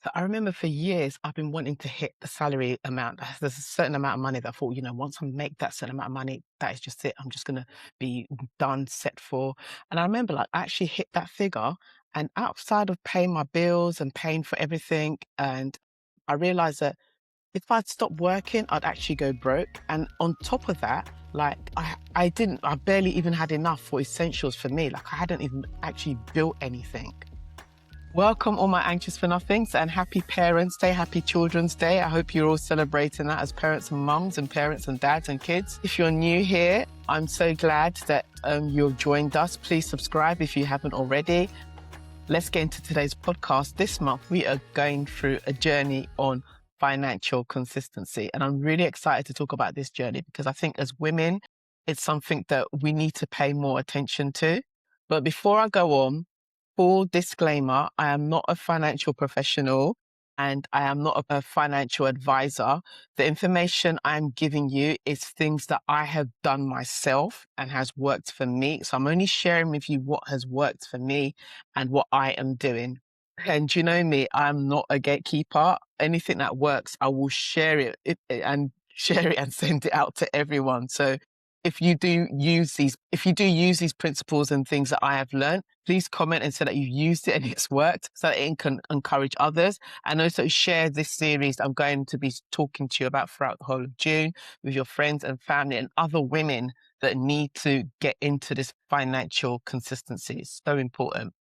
So I remember for years I've been wanting to hit the salary amount. There's a certain amount of money that I thought, once I make that certain amount of money, that is just it. I'm just gonna be done, set for. And I remember like I actually hit that figure, and outside of paying my bills and paying for everything, and I realized that if I'd stopped working, I'd actually go broke. And on top of that, like I barely even had enough for essentials for me. Like I hadn't even actually built anything. Welcome, all my anxious for nothings, and happy Parents' Day, happy Children's Day. I hope you're all celebrating that as parents and mums and parents and dads and kids. If you're new here, I'm so glad that you've joined us. Please subscribe if you haven't already. Let's get into today's podcast. This month, we are going through a journey on financial consistency. And I'm really excited to talk about this journey because I think as women, it's something that we need to pay more attention to. But before I go on, full disclaimer, I am not a financial professional and I am not a financial advisor. The information I'm giving you is things that I have done myself and has worked for me. So I'm only sharing with you what has worked for me and what I am doing. And you know me, I'm not a gatekeeper. Anything that works, I will share and share it and send it out to everyone. So if you do use these principles and things that I have learned, please comment and say that you've used it and it's worked so that it can encourage others. And also share this series I'm going to be talking to you about throughout the whole of June with your friends and family and other women that need to get into this financial consistency. It's so important.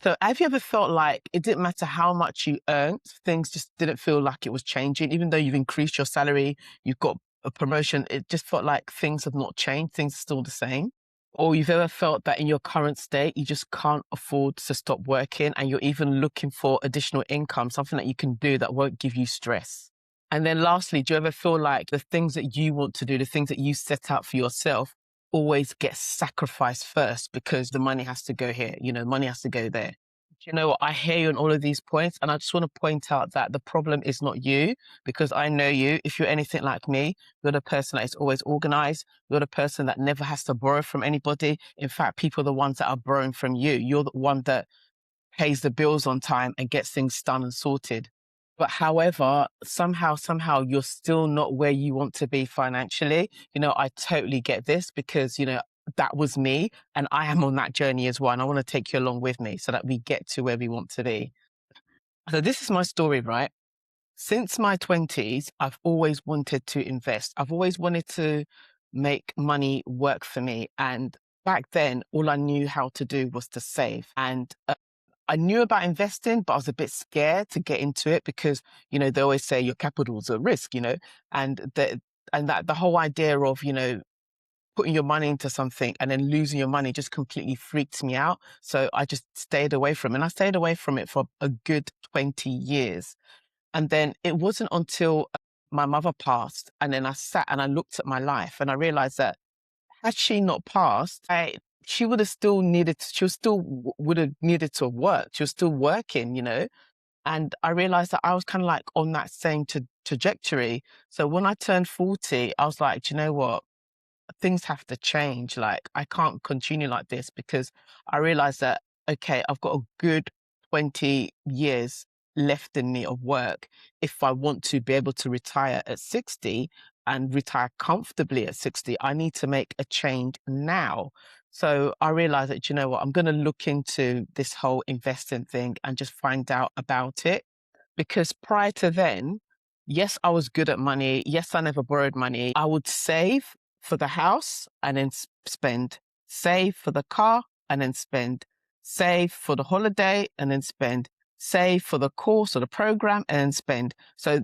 So have you ever felt like it didn't matter how much you earned, things just didn't feel like it was changing, even though you've increased your salary, you've got a promotion, it just felt like things have not changed, things are still the same? Or you've ever felt that in your current state, you just can't afford to stop working and you're even looking for additional income, something that you can do that won't give you stress? And then lastly, do you ever feel like the things that you want to do, the things that you set out for yourself, always get sacrificed first because the money has to go here, money has to go there? Do you know what? I hear you on all of these points, and I just want to point out that the problem is not you, because I know you. If you're anything like me, you're the person that is always organized. You're the person that never has to borrow from anybody. In fact, people are the ones that are borrowing from you. You're the one that pays the bills on time and gets things done and sorted. But however, somehow you're still not where you want to be financially. I totally get this because, that was me and I am on that journey as well. And I want to take you along with me so that we get to where we want to be. So this is my story, right? Since my 20s, I've always wanted to invest. I've always wanted to make money work for me. And back then, all I knew how to do was to save. And I knew about investing, but I was a bit scared to get into it because, they always say your capital's at risk, and that the whole idea of, putting your money into something and then losing your money just completely freaks me out. So I just stayed away from it. And I stayed away from it for a good 20 years. And then it wasn't until my mother passed and then I sat and I looked at my life and I realized that had she not passed, she would have still needed, she was still would have needed to work. She was still working, and I realized that I was kind of like on that same trajectory. So when I turned 40, I was like, do you know what? Things have to change. Like, I can't continue like this because I realized that, okay, I've got a good 20 years left in me of work. If I want to be able to retire at 60 and retire comfortably at 60, I need to make a change now. So I realized that, you know what, I'm going to look into this whole investing thing and just find out about it. Because prior to then, yes, I was good at money. Yes, I never borrowed money. I would save for the house and then spend, save for the car and then spend, save for the holiday and then spend, save for the course or the program and then spend. So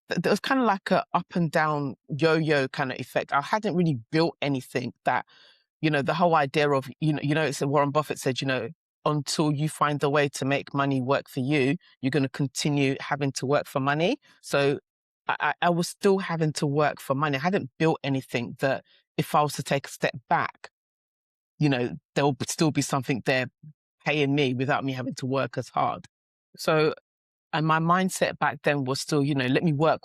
there was kind of like a up and down yo-yo kind of effect. I hadn't really built anything that, the whole idea of, it's Warren Buffett said, until you find a way to make money work for you, you're going to continue having to work for money. So I was still having to work for money. I hadn't built anything that if I was to take a step back, there will still be something there paying me without me having to work as hard. So, and my mindset back then was still, let me work,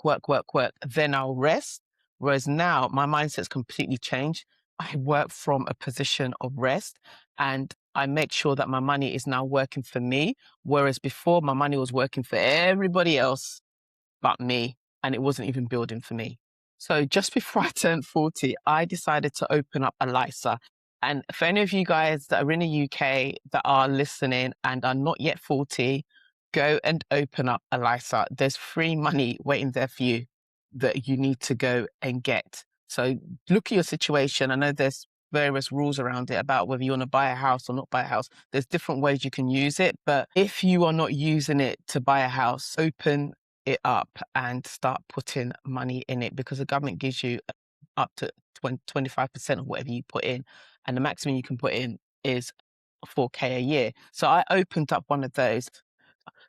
then I'll rest. Whereas now my mindset's completely changed. I work from a position of rest, and I make sure that my money is now working for me. Whereas before my money was working for everybody else but me, and it wasn't even building for me. So just before I turned 40, I decided to open up a LISA. And for any of you guys that are in the UK that are listening and are not yet 40, go and open up a LISA. There's free money waiting there for you that you need to go and get. So look at your situation. I know there's various rules around it about whether you want to buy a house or not buy a house. There's different ways you can use it. But if you are not using it to buy a house, open it up and start putting money in it, because the government gives you up to 25% of whatever you put in. And the maximum you can put in is 4K a year. So I opened up one of those.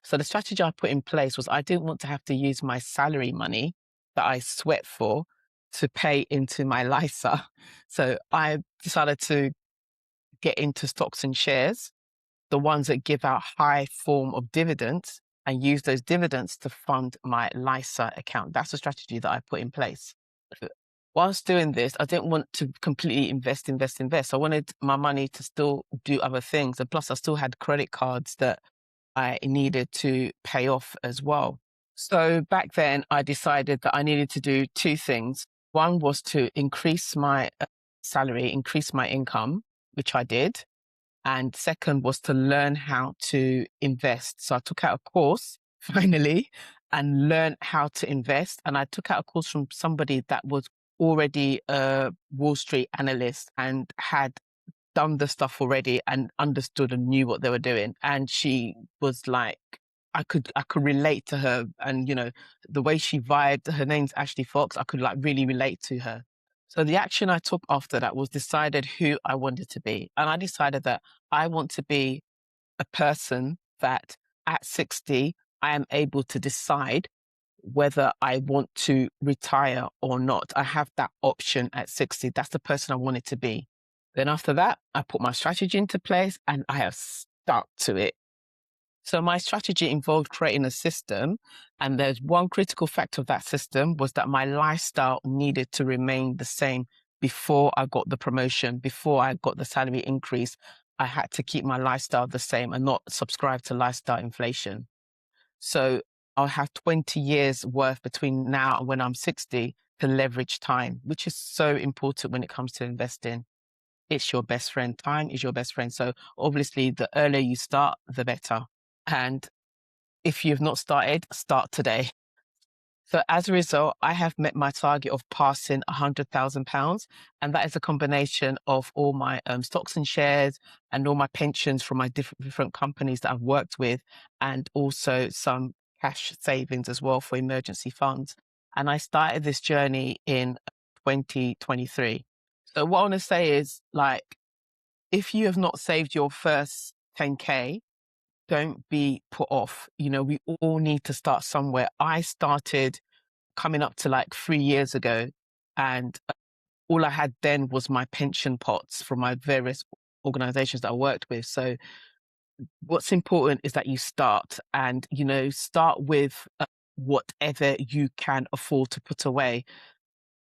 So the strategy I put in place was I didn't want to have to use my salary money that I sweat for to pay into my LISA. So I decided to get into stocks and shares, the ones that give out high form of dividends, and use those dividends to fund my LISA account. That's the strategy that I put in place. Whilst doing this, I didn't want to completely invest. I wanted my money to still do other things. And plus I still had credit cards that I needed to pay off as well. So back then I decided that I needed to do two things. One was to increase my salary, increase my income, which I did. And second was to learn how to invest. So I took out a course finally and learned how to invest. And I took out a course from somebody that was already a Wall Street analyst and had done the stuff already and understood and knew what they were doing. And she was like, I could relate to her. And, you know, the way she vibed, her name's Ashley Fox, I could like really relate to her. So the action I took after that was decided who I wanted to be. And I decided that I want to be a person that at 60, I am able to decide whether I want to retire or not. I have that option at 60. That's the person I wanted to be. Then after that, I put my strategy into place and I have stuck to it. So my strategy involved creating a system, and there's one critical factor of that system was that my lifestyle needed to remain the same before I got the promotion, before I got the salary increase. I had to keep my lifestyle the same and not subscribe to lifestyle inflation. So I'll have 20 years worth between now and when I'm 60 to leverage time, which is so important when it comes to investing. It's your best friend. Time is your best friend. So obviously the earlier you start, the better. And if you've not started, start today. So as a result, I have met my target of passing £100,000. And that is a combination of all my stocks and shares and all my pensions from my different companies that I've worked with, and also some cash savings as well for emergency funds. And I started this journey in 2023. So what I want to say is, like, if you have not saved your first 10K, don't be put off. You know, we all need to start somewhere. I started coming up to like 3 years ago, and all I had then was my pension pots from my various organizations that I worked with. So what's important is that you start, and, you know, start with whatever you can afford to put away.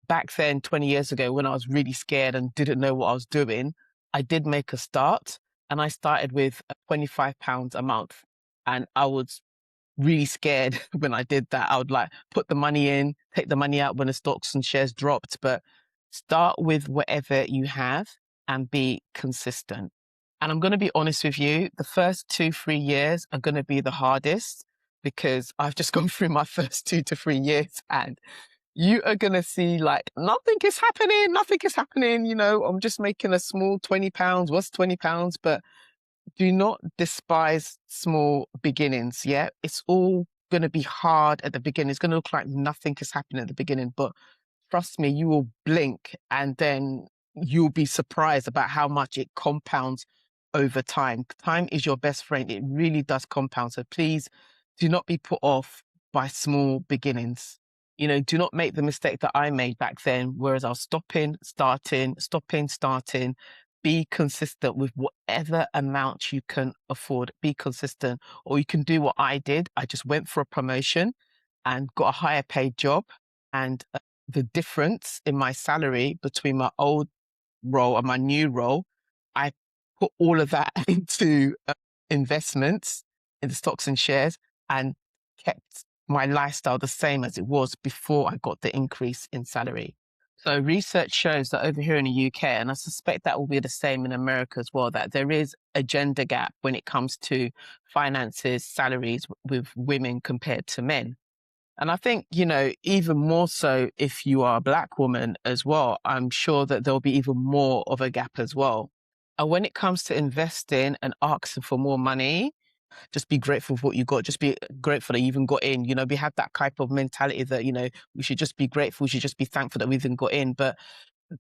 Back then, 20 years ago, when I was really scared and didn't know what I was doing, I did make a start, and I started with £25 a month. And I was really scared when I did that. I would like put the money in, take the money out when the stocks and shares dropped, but start with whatever you have and be consistent. And I'm going to be honest with you, the first 2-3 years are going to be the hardest, because I've just gone through my first 2 to 3 years, and you are going to see like nothing is happening. You know, I'm just making a small £20. What's £20? But do not despise small beginnings. Yeah. It's all going to be hard at the beginning. It's going to look like nothing is happening at the beginning, but trust me, you will blink and then you'll be surprised about how much it compounds over time. Time is your best friend. It really does compound. So please do not be put off by small beginnings. You know, do not make the mistake that I made back then, whereas I was stopping, starting. Be consistent with whatever amount you can afford. Be consistent. Or you can do what I did. I just went for a promotion and got a higher paid job. And the difference in my salary between my old role and my new role, I put all of that into investments in the stocks and shares and kept my lifestyle the same as it was before I got the increase in salary. So research shows that over here in the UK, and I suspect that will be the same in America as well, that there is a gender gap when it comes to finances, salaries with women compared to men. And I think, even more so if you are a Black woman as well, I'm sure that there'll be even more of a gap as well. And when it comes to investing and asking for more money, just be grateful for what you got. Just be grateful that you even got in. We have that type of mentality that, we should just be grateful. We should just be thankful that we even got in. But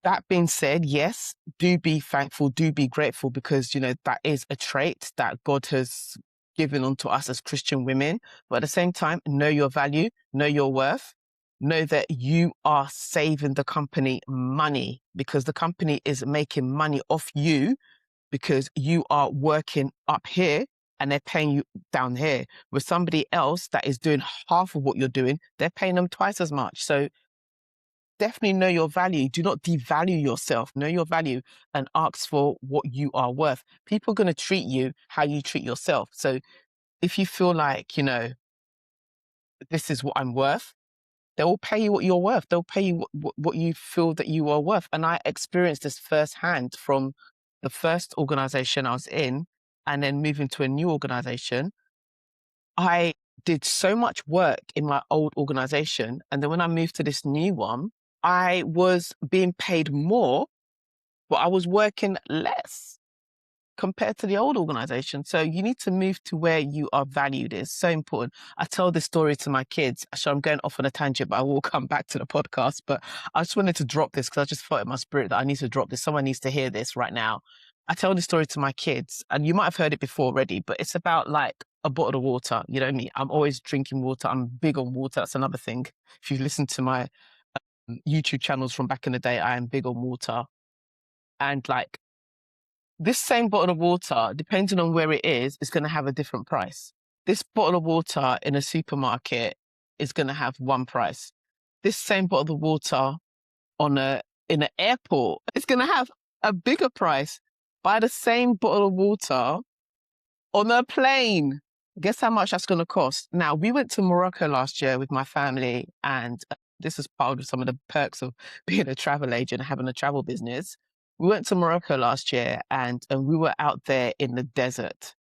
that being said, yes, do be thankful, do be grateful, because, that is a trait that God has given unto us as Christian women. But at the same time, know your value, know your worth, know that you are saving the company money, because the company is making money off you because you are working up here and they're paying you down here. With somebody else that is doing half of what you're doing, they're paying them twice as much. So definitely know your value. Do not devalue yourself. Know your value and ask for what you are worth. People are going to treat you how you treat yourself. So if you feel like, this is what I'm worth, they will pay you what you're worth. They'll pay you what you feel that you are worth. And I experienced this firsthand from the first organization I was in, and then moving to a new organization. I did so much work in my old organization. And then when I moved to this new one, I was being paid more, but I was working less compared to the old organization. So you need to move to where you are valued. It's so important. I tell this story to my kids. So I'm going off on a tangent, but I will come back to the podcast. But I just wanted to drop this because I just felt in my spirit that I need to drop this. Someone needs to hear this right now. I tell this story to my kids, and you might have heard it before already, but it's about like a bottle of water. You know me, I'm always drinking water. I'm big on water. That's another thing. If you listen to my YouTube channels from back in the day, I am big on water. And like, this same bottle of water, depending on where it is going to have a different price. This bottle of water in a supermarket is going to have one price. This same bottle of water in an airport is going to have a bigger price. Buy the same bottle of water on a plane. Guess how much that's going to cost? Now, we went to Morocco last year with my family, and this is part of some of the perks of being a travel agent and having a travel business. We went to Morocco last year, and we were out there in the desert.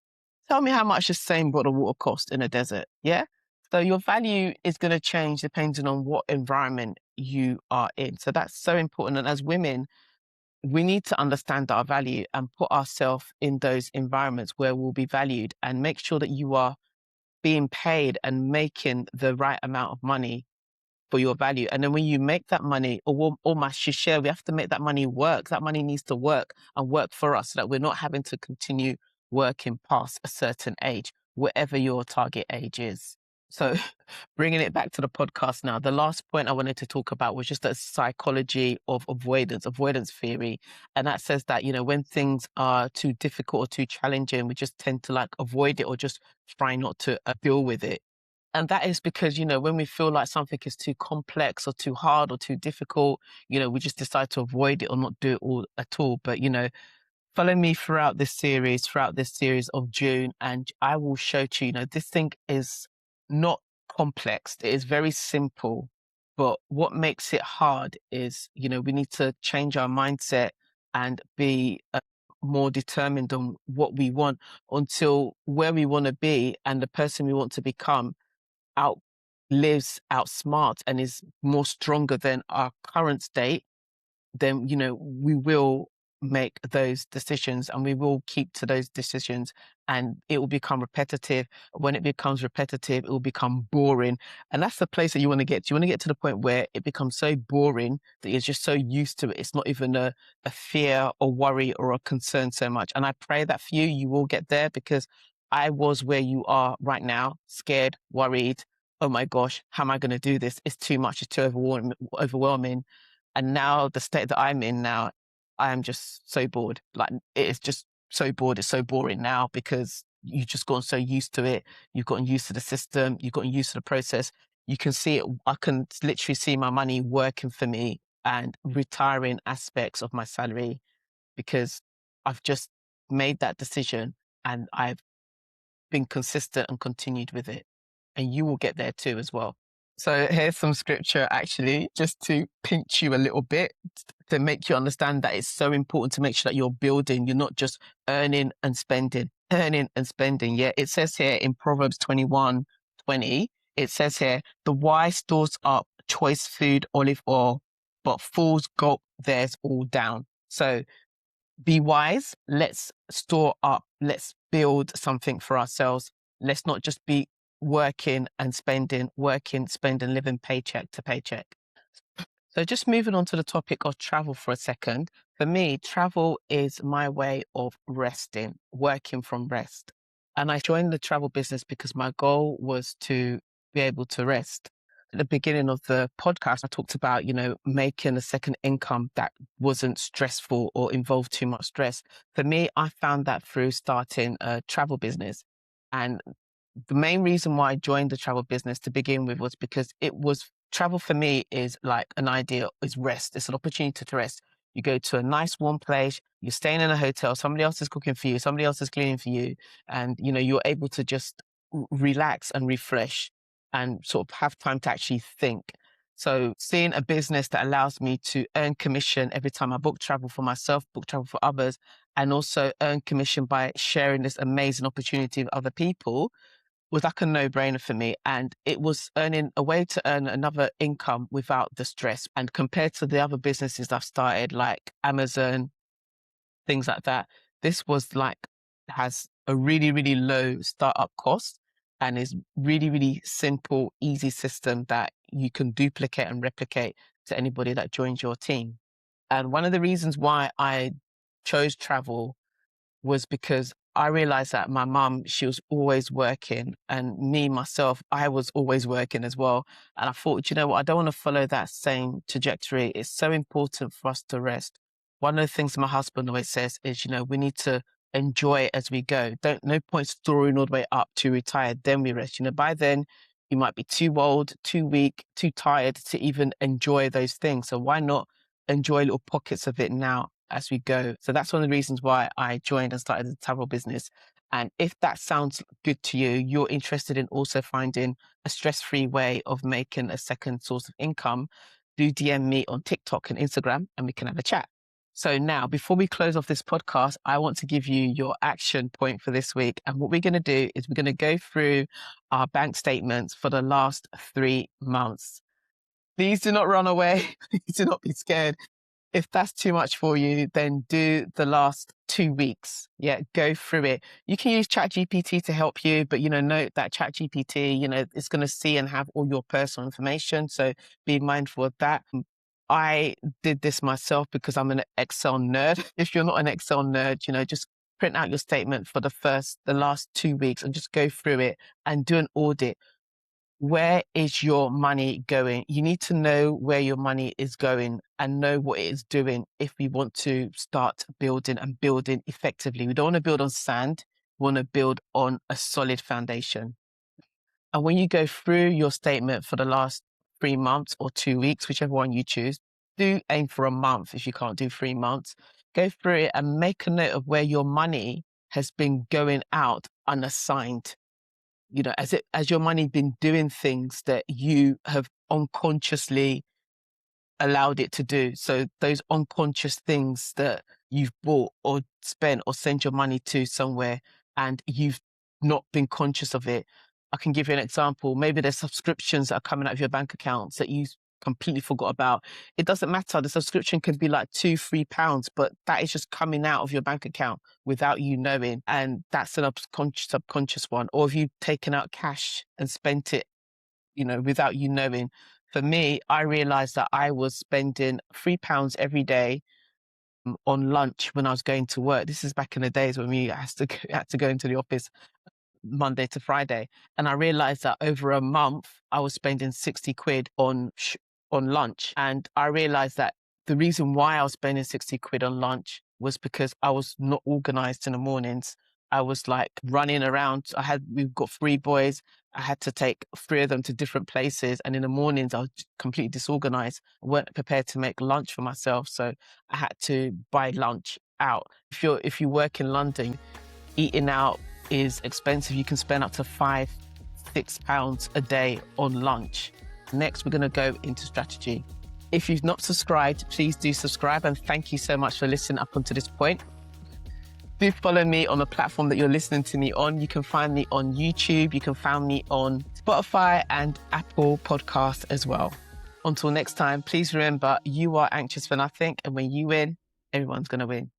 Tell me how much the same bottle of water cost in a desert, yeah? So your value is going to change depending on what environment you are in. So that's so important. And as women, we need to understand our value and put ourselves in those environments where we'll be valued, and make sure that you are being paid and making the right amount of money for your value. And then when you make that money, or almost share, we have to make that money work. That money needs to work and work for us so that we're not having to continue working past a certain age, whatever your target age is. So bringing it back to the podcast now, the last point I wanted to talk about was just the psychology of avoidance theory. And that says that, when things are too difficult or too challenging, we just tend to like avoid it or just try not to deal with it. And that is because, when we feel like something is too complex or too hard or too difficult, we just decide to avoid it or not do it all at all. But, follow me throughout this series of June, and I will show to you, this thing is not complex. It is very simple. But what makes it hard is, we need to change our mindset and be more determined on what we want, until where we want to be and the person we want to become outsmart and is more stronger than our current state. Then, we will make those decisions and we will keep to those decisions, and it will become repetitive. When it becomes repetitive, it will become boring. And that's the place that you want to get to. You want to get to the point where it becomes so boring that you're just so used to it. It's not even a fear or worry or a concern so much. And I pray that for you, you will get there, because I was where you are right now, scared, worried. Oh my gosh, how am I going to do this? It's too much. It's too overwhelming. And now the state that I'm in now, I am just so bored. Like, it is just so bored. It's so boring now because you've just gotten so used to it. You've gotten used to the system. You've gotten used to the process. You can see it. I can literally see my money working for me and retiring aspects of my salary because I've just made that decision and I've been consistent and continued with it. And you will get there too as well. So here's some scripture actually, just to pinch you a little bit, to make you understand that it's so important to make sure that you're building, you're not just earning and spending, earning and spending. Yeah, it says here in Proverbs 21:20, it says here, the wise stores up choice food, olive oil, but fools gulp theirs all down. So be wise. Let's store up. Let's build something for ourselves. Let's not just be working, spending, living paycheck to paycheck. So just moving on to the topic of travel for a second. For me, travel is my way of resting, working from rest. And I joined the travel business because my goal was to be able to rest. At the beginning of the podcast, I talked about, making a second income that wasn't stressful or involved too much stress. For me, I found that through starting a travel business. And the main reason why I joined the travel business to begin with was because travel for me is like an idea, is rest. It's an opportunity to rest. You go to a nice warm place, you're staying in a hotel, somebody else is cooking for you, somebody else is cleaning for you. And, you're able to just relax and refresh and sort of have time to actually think. So seeing a business that allows me to earn commission every time I book travel for myself, book travel for others, and also earn commission by sharing this amazing opportunity with other people was like a no-brainer for me. And it was a way to earn another income without the stress. And compared to the other businesses I've started, like Amazon, things like that, this has a really, really low startup cost and is really, really simple, easy system that you can duplicate and replicate to anybody that joins your team. And one of the reasons why I chose travel was because I realized that my mum, she was always working, and me, myself, I was always working as well. And I thought, you know what, I don't want to follow that same trajectory. It's so important for us to rest. One of the things my husband always says is, we need to enjoy it as we go. No point storing all the way up to retire, then we rest. By then you might be too old, too weak, too tired to even enjoy those things. So why not enjoy little pockets of it now as we go? So that's one of the reasons why I joined and started the travel business. And if that sounds good to you, you're interested in also finding a stress-free way of making a second source of income, do DM me on TikTok and Instagram and we can have a chat. So now, before we close off this podcast, I want to give you your action point for this week. And what we're going to do is we're going to go through our bank statements for the last 3 months. Please do not run away. Please do not be scared. If that's too much for you, then do the last 2 weeks. Yeah, go through it. You can use ChatGPT to help you, but note that ChatGPT, it's going to see and have all your personal information. So be mindful of that. I did this myself because I'm an Excel nerd. If you're not an Excel nerd, just print out your statement for the last 2 weeks and just go through it and do an audit. Where is your money going? You need to know where your money is going and know what it is doing if we want to start building and building effectively. We don't want to build on sand. We want to build on a solid foundation. And when you go through your statement for the last 3 months or 2 weeks, whichever one you choose, do aim for a month if you can't do 3 months. Go through it and make a note of where your money has been going out unassigned. As your money been doing things that you have unconsciously allowed it to do. So those unconscious things that you've bought or spent or sent your money to somewhere and you've not been conscious of it. I can give you an example. Maybe there's subscriptions that are coming out of your bank accounts that you completely forgot about. It doesn't matter. The subscription could be like £2-3, but that is just coming out of your bank account without you knowing. And that's an subconscious one. Or if you've taken out cash and spent it, without you knowing. For me, I realized that I was spending £3 every day on lunch when I was going to work. This is back in the days when we had to go into the office Monday to Friday. And I realized that over a month, I was spending 60 quid on lunch. And I realized that the reason why I was spending 60 quid on lunch was because I was not organized in the mornings. I was like running around. We've got 3 boys. I had to take 3 of them to different places. And in the mornings, I was completely disorganized. I weren't prepared to make lunch for myself. So I had to buy lunch out. If you work in London, eating out is expensive. You can spend up to £5-6 a day on lunch. Next, we're going to go into strategy. If you've not subscribed, please do subscribe, and thank you so much for listening up until this point. Do follow me on the platform that you're listening to me on. You can find me on YouTube. You can find me on Spotify and Apple Podcasts as well. Until next time, please remember, you are anxious for nothing, and when you win, everyone's going to win.